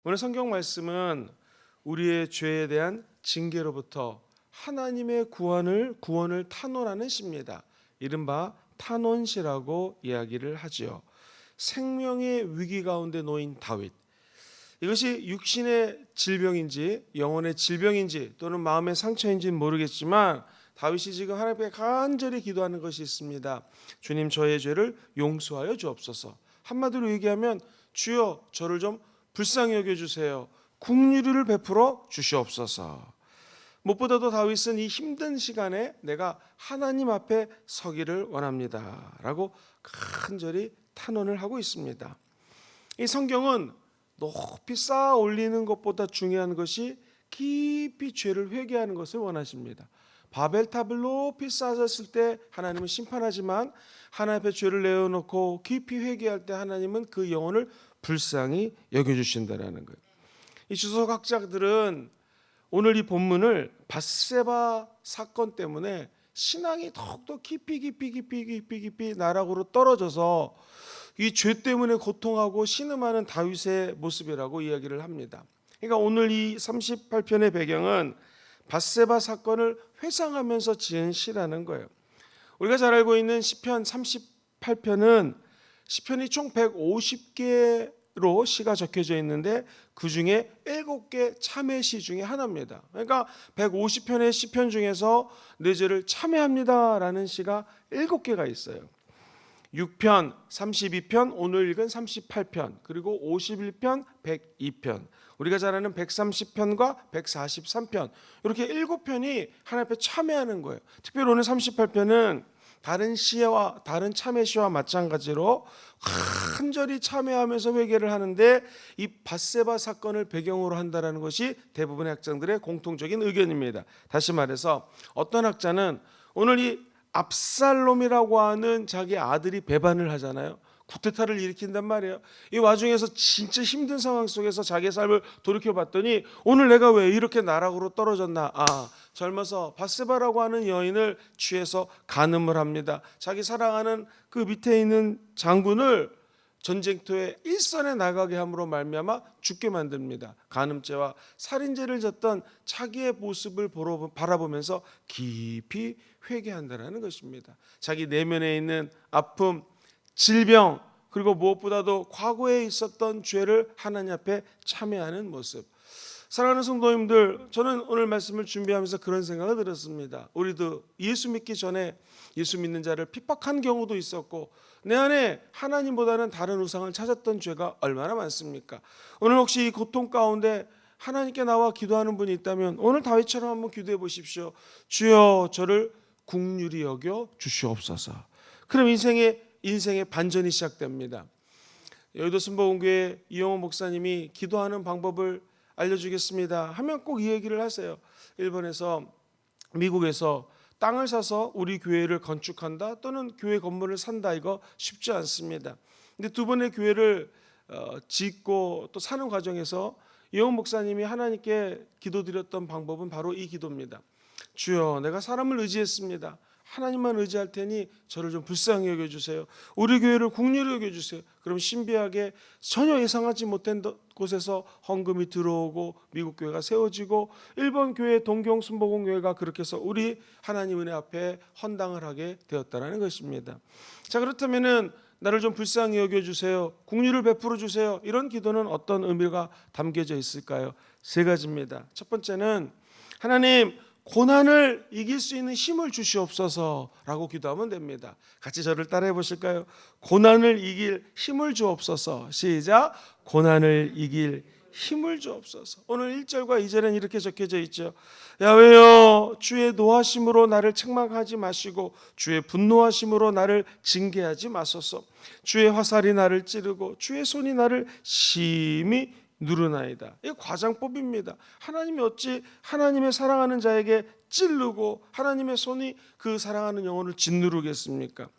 오늘 성경 말씀은 우리의 죄에 대한 징계로부터 하나님의 구원을 탄원하는 시입니다. 이른바 탄원시라고 이야기를 하지요. 생명의 위기 가운데 놓인 다윗. 이것이 육신의 질병인지 영혼의 질병인지 또는 마음의 상처인지는 모르겠지만 다윗이 지금 하나님께 간절히 기도하는 것이 있습니다. 주님, 저의 죄를 용서하여 주옵소서. 한마디로 얘기하면 주여, 저를 좀 불쌍히 여겨주세요. 긍휼을 베풀어 주시옵소서. 무엇보다도 다윗은 이 힘든 시간에 내가 하나님 앞에 서기를 원합니다 라고 간절히 탄원을 하고 있습니다. 이 성경은 높이 쌓아 올리는 것보다 중요한 것이 깊이 죄를 회개하는 것을 원하십니다. 바벨탑을 높이 쌓았을 때 하나님은 심판하지만 하나님 앞에 죄를 내어놓고 깊이 회개할 때 하나님은 그 영혼을 불쌍히 여겨주신다는 거예요. 이 주석학자들은 오늘 이 본문을 밧세바 사건 때문에 신앙이 더욱더 깊이 나락으로 떨어져서 이 죄 때문에 고통하고 신음하는 다윗의 모습이라고 이야기를 합니다. 그러니까 오늘 이 38편의 배경은 밧세바 사건을 회상하면서 지은 시라는 거예요. 우리가 잘 알고 있는 시편 38편은 시편이 총 150개로 시가 적혀져 있는데 그 중에 7개 참회시 중에 하나입니다. 그러니까 150편의 시편 중에서 내 죄를 참회합니다라는 시가 7개가 있어요. 6편, 32편, 오늘 읽은 38편, 그리고 51편, 102편, 우리가 잘 아는 130편과 143편, 이렇게 7편이 하나님 앞에 참회하는 거예요. 특별히 오늘 38편은 다른 시와 다른 참회 시와 마찬가지로 간절히 참회하면서 회개를 하는데 이 밧세바 사건을 배경으로 한다는 것이 대부분의 학자들의 공통적인 의견입니다. 다시 말해서 어떤 학자는 오늘 이 압살롬이라고 하는 자기 아들이 배반을 하잖아요. 쿠데타를 일으킨단 말이에요. 이 와중에서 진짜 힘든 상황 속에서 자기의 삶을 돌이켜봤더니 오늘 내가 왜 이렇게 나락으로 떨어졌나. 젊어서 밧세바라고 하는 여인을 취해서 간음을 합니다. 자기 사랑하는 그 밑에 있는 장군을 전쟁터에 일선에 나가게 함으로 말미암아 죽게 만듭니다. 간음죄와 살인죄를 졌던 자기의 모습을 바라보면서 깊이 회개한다는 것입니다. 자기 내면에 있는 아픔, 질병, 그리고 무엇보다도 과거에 있었던 죄를 하나님 앞에 참회하는 모습. 사랑하는 성도님들, 저는 오늘 말씀을 준비하면서 그런 생각을 들었습니다. 우리도 예수 믿기 전에 예수 믿는 자를 핍박한 경우도 있었고 내 안에 하나님보다는 다른 우상을 찾았던 죄가 얼마나 많습니까? 오늘 혹시 이 고통 가운데 하나님께 나와 기도하는 분이 있다면 오늘 다윗처럼 한번 기도해 보십시오. 주여, 저를 긍휼히 여겨 주시옵소서. 그럼 인생의 반전이 시작됩니다. 여의도 순복음교회 이영호 목사님이 기도하는 방법을 알려주겠습니다 하면 꼭 이 얘기를 하세요. 일본에서 미국에서 땅을 사서 우리 교회를 건축한다 또는 교회 건물을 산다, 이거 쉽지 않습니다. 근데 두 번의 교회를 짓고 또 사는 과정에서 이영호 목사님이 하나님께 기도드렸던 방법은 바로 이 기도입니다. 주여, 내가 사람을 의지했습니다. 하나님만 의지할 테니 저를 좀 불쌍히 여겨주세요. 우리 교회를 긍휼히 여겨주세요. 그럼 신비하게 전혀 예상하지 못한 곳에서 헌금이 들어오고 미국 교회가 세워지고 일본 교회 동경 순복음교회가 그렇게 해서 우리 하나님 은혜 앞에 헌당을 하게 되었다는 것입니다. 자, 그렇다면은 나를 좀 불쌍히 여겨주세요, 긍휼을 베풀어 주세요, 이런 기도는 어떤 의미가 담겨져 있을까요? 3가지입니다. 첫 번째는 하나님, 고난을 이길 수 있는 힘을 주시옵소서라고 기도하면 됩니다. 같이 저를 따라해 보실까요? 고난을 이길 힘을 주옵소서. 시작. 고난을 이길 힘을 주옵소서. 오늘 1절과 2절은 이렇게 적혀져 있죠. 야훼여, 주의 노하심으로 나를 책망하지 마시고 주의 분노하심으로 나를 징계하지 마소서. 주의 화살이 나를 찌르고 주의 손이 나를 심히 누르나이다. 이게 과장법입니다. 하나님이 어찌 하나님의 사랑하는 자에게 찌르고 하나님의 손이 그 사랑하는 영혼을 짓누르겠습니까?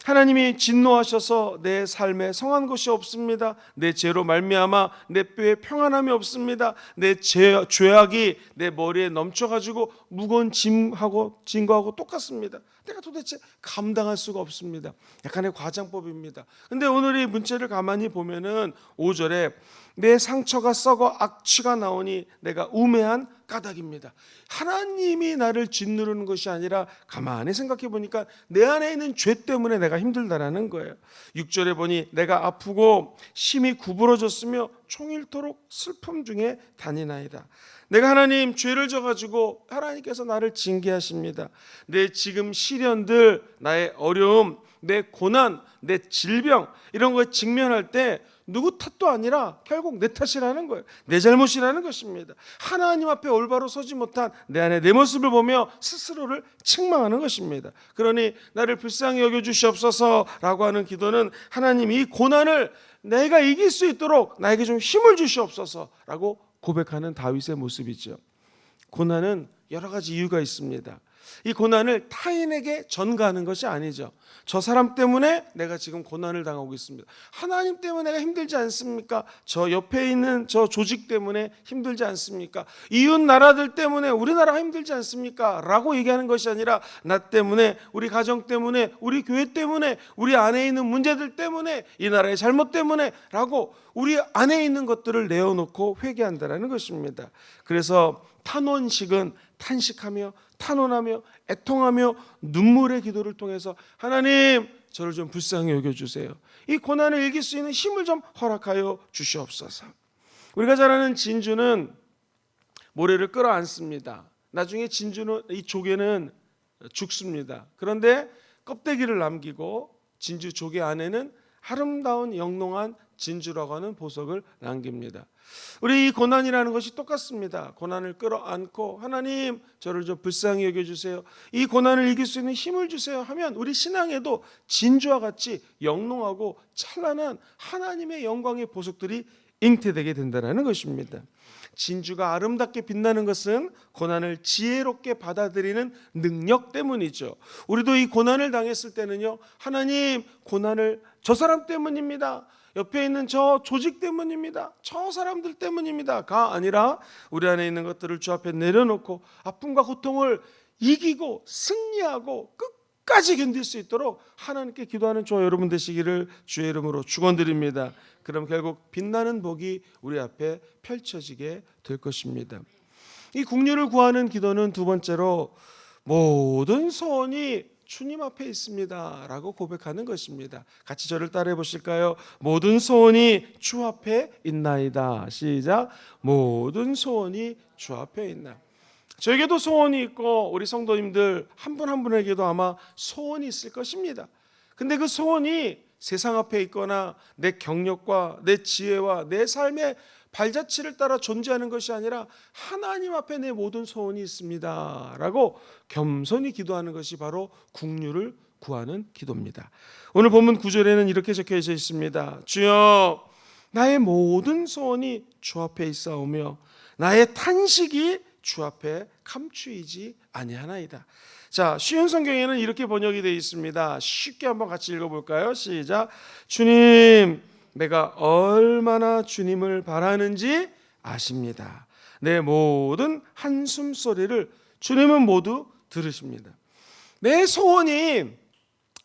하나님이 진노하셔서 내 삶에 성한 것이 없습니다. 내 죄로 말미암아 내 뼈에 평안함이 없습니다. 내 죄악이 내 머리에 넘쳐가지고 무거운 짐거하고 똑같습니다. 내가 도대체 감당할 수가 없습니다. 약간의 과장법입니다. 근데 오늘 이 문체를 가만히 보면은 5절에 내 상처가 썩어 악취가 나오니 내가 우매한 까닭입니다. 하나님이 나를 짓누르는 것이 아니라 가만히 생각해 보니까 내 안에 있는 죄 때문에 내가 힘들다라는 거예요. 6절에 보니 내가 아프고 심히 구부러졌으며 종일토록 슬픔 중에 다니나이다. 내가 하나님 죄를 져가지고 하나님께서 나를 징계하십니다. 내 지금 시련들, 나의 어려움, 내 고난, 내 질병 이런 거에 직면할 때 누구 탓도 아니라 결국 내 탓이라는 거예요. 내 잘못이라는 것입니다. 하나님 앞에 올바로 서지 못한 내 안에 내 모습을 보며 스스로를 책망하는 것입니다. 그러니 나를 불쌍히 여겨주시옵소서라고 하는 기도는 하나님 이 고난을 내가 이길 수 있도록 나에게 좀 힘을 주시옵소서라고 고백하는 다윗의 모습이죠. 고난은 여러 가지 이유가 있습니다. 이 고난을 타인에게 전가하는 것이 아니죠. 저 사람 때문에 내가 지금 고난을 당하고 있습니다. 하나님 때문에 내가 힘들지 않습니까? 저 옆에 있는 저 조직 때문에 힘들지 않습니까? 이웃 나라들 때문에 우리나라가 힘들지 않습니까? 라고 얘기하는 것이 아니라 나 때문에, 우리 가정 때문에, 우리 교회 때문에, 우리 안에 있는 문제들 때문에, 이 나라의 잘못 때문에 라고 우리 안에 있는 것들을 내어놓고 회개한다는 것입니다. 그래서 탄원식은 탄식하며 탄원하며 애통하며 눈물의 기도를 통해서 하나님 저를 좀 불쌍히 여겨주세요. 이 고난을 이길 수 있는 힘을 좀 허락하여 주시옵소서. 우리가 잘 아는 진주는 모래를 끌어안습니다. 나중에 진주는 이 조개는 죽습니다. 그런데 껍데기를 남기고 진주 조개 안에는 아름다운 영롱한 진주라고 하는 보석을 남깁니다. 우리 이 고난이라는 것이 똑같습니다. 고난을 끌어안고 하나님 저를 좀 불쌍히 여겨주세요. 이 고난을 이길 수 있는 힘을 주세요 하면 우리 신앙에도 진주와 같이 영롱하고 찬란한 하나님의 영광의 보석들이 잉태되게 된다는 것입니다. 진주가 아름답게 빛나는 것은 고난을 지혜롭게 받아들이는 능력 때문이죠. 우리도 이 고난을 당했을 때는요, 하나님 고난을 저 사람 때문입니다, 옆에 있는 저 조직 때문입니다, 저 사람들 때문입니다가 아니라 우리 안에 있는 것들을 주 앞에 내려놓고 아픔과 고통을 이기고 승리하고 끝까지 견딜 수 있도록 하나님께 기도하는 저와 여러분 되시기를 주의 이름으로 축원드립니다. 그럼 결국 빛나는 복이 우리 앞에 펼쳐지게 될 것입니다. 이 국류를 구하는 기도는 두 번째로 모든 소원이 주님 앞에 있습니다 라고 고백하는 것입니다. 같이 저를 따라해 보실까요? 모든 소원이 주 앞에 있나이다. 시작. 모든 소원이 주 앞에 있나. 저에게도 소원이 있고 우리 성도님들 한 분 한 분에게도 아마 소원이 있을 것입니다. 근데 그 소원이 세상 앞에 있거나 내 경력과 내 지혜와 내 삶의 발자취를 따라 존재하는 것이 아니라 하나님 앞에 내 모든 소원이 있습니다 라고 겸손히 기도하는 것이 바로 국류를 구하는 기도입니다. 오늘 본문 9절에는 이렇게 적혀져 있습니다. 주여 나의 모든 소원이 주 앞에 있사오며 나의 탄식이 주 앞에 감추이지 아니하나이다. 자, 쉬운 성경에는 이렇게 번역이 되어 있습니다. 쉽게 한번 같이 읽어볼까요? 시작. 주님, 내가 얼마나 주님을 바라는지 아십니다. 내 모든 한숨 소리를 주님은 모두 들으십니다. 내 소원이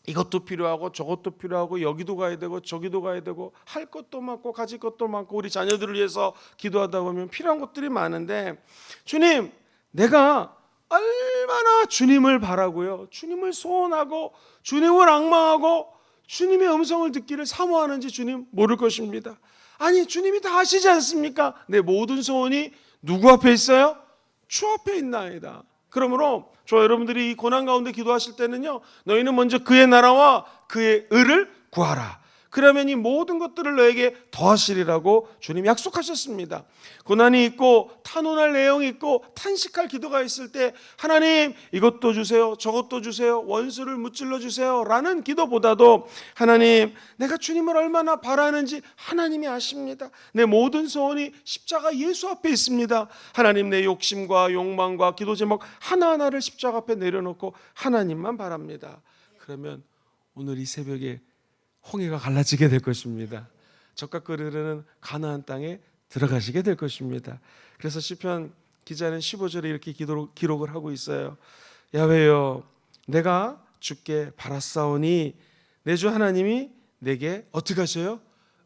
이것도 필요하고 저것도 필요하고 여기도 가야 되고 저기도 가야 되고 할 것도 많고 가질 것도 많고 우리 자녀들을 위해서 기도하다 보면 필요한 것들이 많은데 주님, 내가 얼마나 주님을 바라고요, 주님을 소원하고 주님을 앙망하고 주님의 음성을 듣기를 사모하는지 주님 모를 것입니다. 아니 주님이 다 아시지 않습니까? 내 모든 소원이 누구 앞에 있어요? 주 앞에 있나이다. 그러므로 저 여러분들이 이 고난 가운데 기도하실 때는요, 너희는 먼저 그의 나라와 그의 의를 구하라. 그러면 이 모든 것들을 너에게 더하시리라고 주님 약속하셨습니다. 고난이 있고 탄원할 내용이 있고 탄식할 기도가 있을 때 하나님 이것도 주세요, 저것도 주세요, 원수를 무찔러 주세요 라는 기도보다도 하나님 내가 주님을 얼마나 바라는지 하나님이 아십니다. 내 모든 소원이 십자가 예수 앞에 있습니다. 하나님 내 욕심과 욕망과 기도 제목 하나하나를 십자가 앞에 내려놓고 하나님만 바랍니다. 그러면 오늘 이 새벽에 홍해가 갈라지게 될 것입니다. 젖과 꿀이 흐르는 가나안 땅에 들어가시게 될 것입니다. 그래서 시편 기자는 15절에 이렇게 기록을 하고 있어요. 야훼여 내가 주께 바랐사오니 내 주 하나님이 내게 어떻게 하셔요?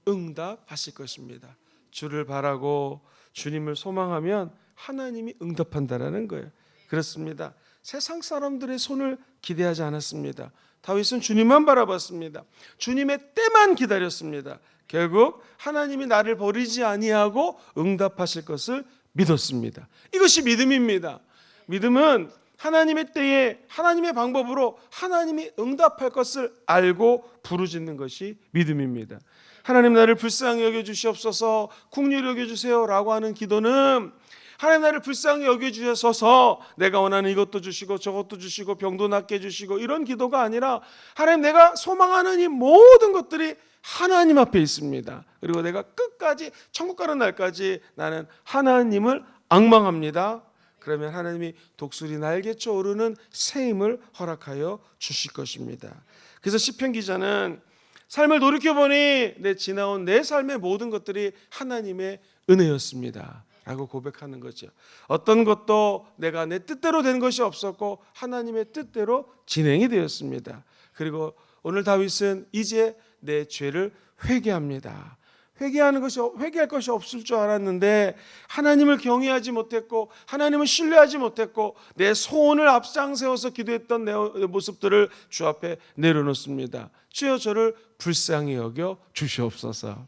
응답하실 것입니다. 주를 바라고 주님을 소망하면 하나님이 응답한다라는 거예요. 그렇습니다. 세상 사람들의 손을 기대하지 않았습니다. 다윗은 주님만 바라봤습니다. 주님의 때만 기다렸습니다. 결국 하나님이 나를 버리지 아니하고 응답하실 것을 믿었습니다. 이것이 믿음입니다. 믿음은 하나님의 때에 하나님의 방법으로 하나님이 응답할 것을 알고 부르짖는 것이 믿음입니다. 하나님 나를 불쌍히 여겨주시옵소서, 긍휼히 여겨주세요 라고 하는 기도는 하나님 나를 불쌍히 여겨주셔서 내가 원하는 이것도 주시고 저것도 주시고 병도 낫게 해주시고 이런 기도가 아니라 하나님 내가 소망하는 이 모든 것들이 하나님 앞에 있습니다. 그리고 내가 끝까지 천국 가는 날까지 나는 하나님을 앙망합니다. 그러면 하나님이 독수리 날개쳐 오르는 새 힘을 허락하여 주실 것입니다. 그래서 시편 기자는 삶을 돌이켜보니 지나온 내 삶의 모든 것들이 하나님의 은혜였습니다 라고 고백하는 거죠. 어떤 것도 내가 내 뜻대로 된 것이 없었고 하나님의 뜻대로 진행이 되었습니다. 그리고 오늘 다윗은 이제 내 죄를 회개합니다. 회개할 것이 없을 줄 알았는데 하나님을 경외하지 못했고 하나님을 신뢰하지 못했고 내 소원을 앞장세워서 기도했던 내 모습들을 주 앞에 내려놓습니다. 주여 저를 불쌍히 여겨 주시옵소서.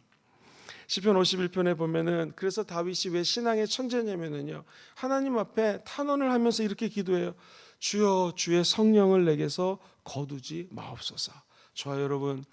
시편 51편에 보면은 그래서 다윗이 왜 신앙의 천재냐면요, 하나님 앞에 탄원을 하면서 이렇게 기도해요. 주여 주의 성령을 내게서 거두지 마옵소서. 저와 여러분,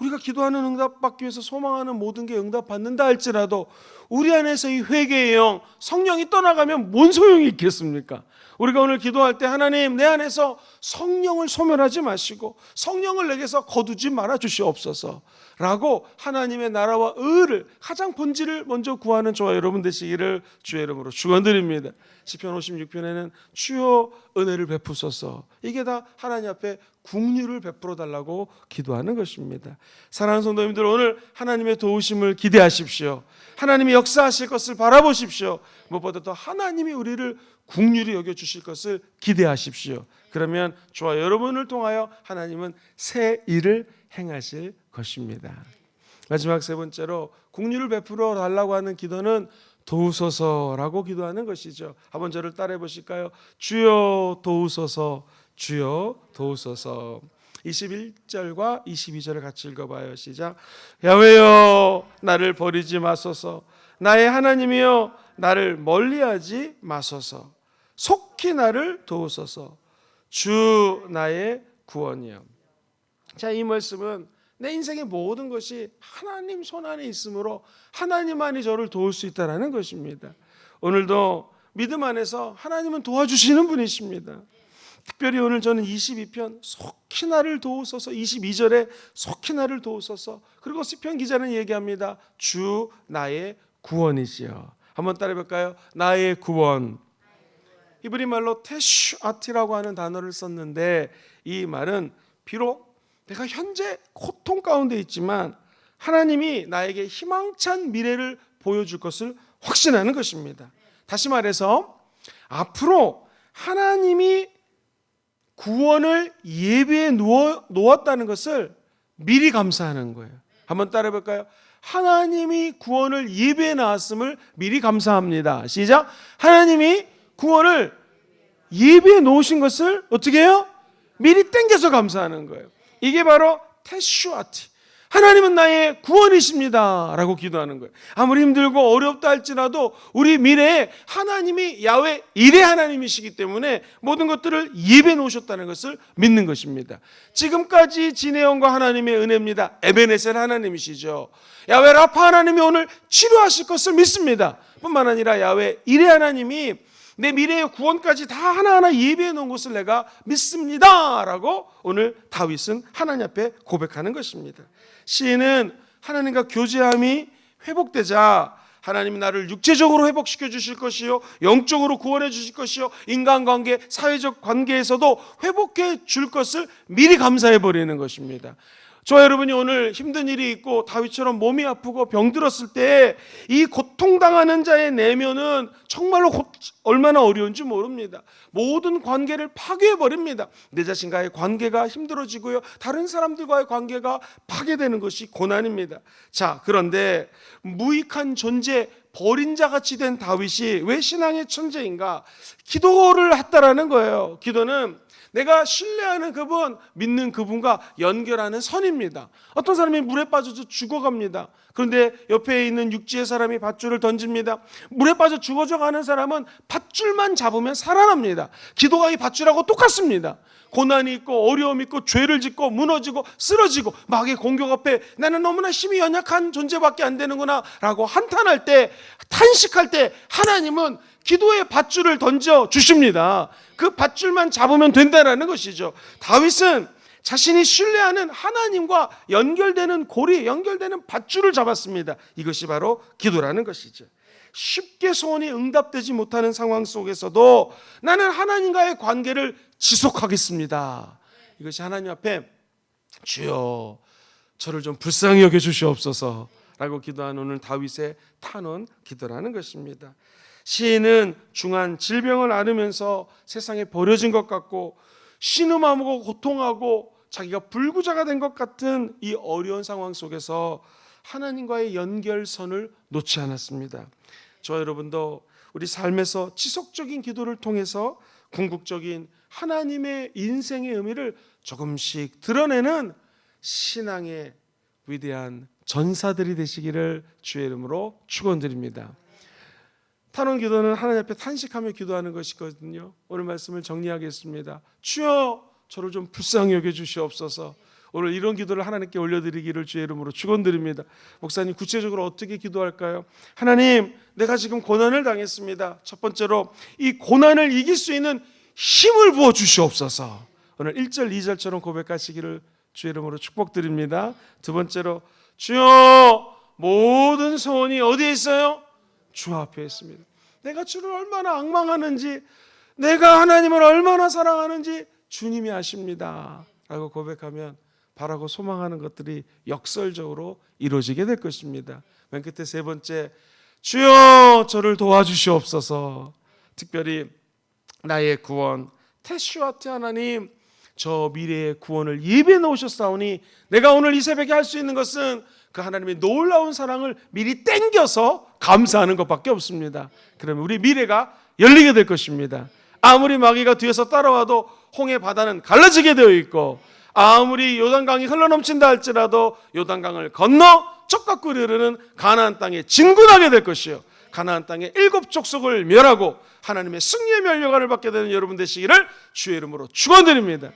우리가 기도하는 응답받기 위해서 소망하는 모든 게 응답받는다 할지라도 우리 안에서 이 회개의 영, 성령이 떠나가면 뭔 소용이 있겠습니까? 우리가 오늘 기도할 때 하나님 내 안에서 성령을 소멸하지 마시고 성령을 내게서 거두지 말아 주시옵소서 라고 하나님의 나라와 의를 가장 본질을 먼저 구하는 저와 여러분 되시기를 주의 이름으로 축원드립니다. 시편 56편에는 주여 은혜를 베푸소서, 이게 다 하나님 앞에 긍휼을 베풀어 달라고 기도하는 것입니다. 사랑하는 성도님들, 오늘 하나님의 도우심을 기대하십시오. 하나님이 역사하실 것을 바라보십시오. 무엇보다 더 하나님이 우리를 긍휼히 여겨주실 것을 기대하십시오. 그러면 저와 여러분을 통하여 하나님은 새 일을 행하실 것입니다. 마지막 세 번째로 긍휼을 베풀어 달라고 하는 기도는 도우소서라고 기도하는 것이죠. 한번 저를 따라해 보실까요? 주여 도우소서, 주여 도우소서. 21절과 22절을 같이 읽어봐요. 시작. 야훼여 나를 버리지 마소서, 나의 하나님이여 나를 멀리하지 마소서, 속히 나를 도우소서, 주 나의 구원이여. 자, 이 말씀은 내 인생의 모든 것이 하나님 손 안에 있으므로 하나님만이 저를 도울 수 있다는 것입니다. 오늘도 믿음 안에서 하나님은 도와주시는 분이십니다. 특별히 오늘 저는 22편 속히 나를 도우소서, 22절에 속히 나를 도우소서, 그리고 시편 기자는 얘기합니다. 주 나의 구원이시여. 한번 따라해 볼까요? 나의 구원. 히브리 말로 테슈아티라고 하는 단어를 썼는데 이 말은 비록 내가 현재 고통 가운데 있지만 하나님이 나에게 희망찬 미래를 보여줄 것을 확신하는 것입니다. 다시 말해서 앞으로 하나님이 구원을 예비에 놓았다는 것을 미리 감사하는 거예요. 한번 따라해 볼까요? 하나님이 구원을 예비에 놨음을 미리 감사합니다. 시작. 하나님이 구원을 예비에 놓으신 것을 어떻게 해요? 미리 땡겨서 감사하는 거예요. 이게 바로 테슈아티, 하나님은 나의 구원이십니다 라고 기도하는 거예요. 아무리 힘들고 어렵다 할지라도 우리 미래에 하나님이 야훼 일의 하나님이시기 때문에 모든 것들을 예배해 놓으셨다는 것을 믿는 것입니다. 지금까지 지내온 거 하나님의 은혜입니다. 에베네셀 하나님이시죠. 야훼 라파 하나님이 오늘 치료하실 것을 믿습니다. 뿐만 아니라 야훼 일의 하나님이 내 미래의 구원까지 다 하나하나 예비해 놓은 것을 내가 믿습니다 라고 오늘 다윗은 하나님 앞에 고백하는 것입니다. 시인은 하나님과 교제함이 회복되자 하나님이 나를 육체적으로 회복시켜 주실 것이요, 영적으로 구원해 주실 것이요, 인간관계, 사회적 관계에서도 회복해 줄 것을 미리 감사해 버리는 것입니다. 저와 여러분이 오늘 힘든 일이 있고 다윗처럼 몸이 아프고 병들었을 때 이 고통당하는 자의 내면은 정말로 얼마나 어려운지 모릅니다. 모든 관계를 파괴해버립니다. 내 자신과의 관계가 힘들어지고요, 다른 사람들과의 관계가 파괴되는 것이 고난입니다. 자, 그런데 무익한 존재, 버린 자같이 된 다윗이 왜 신앙의 천재인가? 기도를 했다라는 거예요. 기도는 내가 신뢰하는 그분, 믿는 그분과 연결하는 선입니다. 어떤 사람이 물에 빠져서 죽어갑니다. 그런데 옆에 있는 육지의 사람이 밧줄을 던집니다. 물에 빠져 죽어져가는 사람은 밧줄만 잡으면 살아납니다. 기도가 이 밧줄하고 똑같습니다. 고난이 있고 어려움이 있고 죄를 짓고 무너지고 쓰러지고 마귀의 공격 앞에 나는 너무나 힘이 연약한 존재밖에 안 되는구나 라고 한탄할 때, 탄식할 때 하나님은 기도의 밧줄을 던져 주십니다. 그 밧줄만 잡으면 된다는 것이죠. 다윗은 자신이 신뢰하는 하나님과 연결되는 고리, 연결되는 밧줄을 잡았습니다. 이것이 바로 기도라는 것이죠. 쉽게 소원이 응답되지 못하는 상황 속에서도 나는 하나님과의 관계를 지속하겠습니다. 이것이 하나님 앞에 주여 저를 좀 불쌍히 여겨 주시옵소서 라고 기도한 오늘 다윗의 탄원 기도라는 것입니다. 시인은 중한 질병을 앓으면서 세상에 버려진 것 같고 신음하고 고통하고 자기가 불구자가 된 것 같은 이 어려운 상황 속에서 하나님과의 연결선을 놓지 않았습니다. 저와 여러분도 우리 삶에서 지속적인 기도를 통해서 궁극적인 하나님의 인생의 의미를 조금씩 드러내는 신앙의 위대한 전사들이 되시기를 주의 이름으로 축원드립니다. 탄원 기도는 하나님 앞에 탄식하며 기도하는 것이거든요. 오늘 말씀을 정리하겠습니다. 주여 저를 좀 불쌍히 여겨 주시옵소서. 오늘 이런 기도를 하나님께 올려드리기를 주의 이름으로 축원드립니다. 목사님, 구체적으로 어떻게 기도할까요? 하나님, 내가 지금 고난을 당했습니다. 첫 번째로 이 고난을 이길 수 있는 힘을 부어 주시옵소서. 오늘 1절 2절처럼 고백하시기를 주의 이름으로 축복드립니다. 두 번째로 주여 모든 소원이 어디에 있어요? 주 앞에 있습니다. 내가 주를 얼마나 앙망하는지, 내가 하나님을 얼마나 사랑하는지 주님이 아십니다 라고 고백하면 바라고 소망하는 것들이 역설적으로 이루어지게 될 것입니다. 맨 끝에 세 번째, 주여 저를 도와주시옵소서. 특별히 나의 구원 테슈아트 하나님, 저 미래의 구원을 예비해 놓으셨사오니 내가 오늘 이 새벽에 할 수 있는 것은 그 하나님의 놀라운 사랑을 미리 땡겨서 감사하는 것밖에 없습니다. 그러면 우리 미래가 열리게 될 것입니다. 아무리 마귀가 뒤에서 따라와도 홍해 바다는 갈라지게 되어 있고, 아무리 요단강이 흘러넘친다 할지라도 요단강을 건너 적과 꿀이 흐르는 가나안 땅에 진군하게 될 것이요, 가나안 땅의 7 족속을 멸하고 하나님의 승리의 면류관을 받게 되는 여러분 되시기를 주의 이름으로 축원드립니다.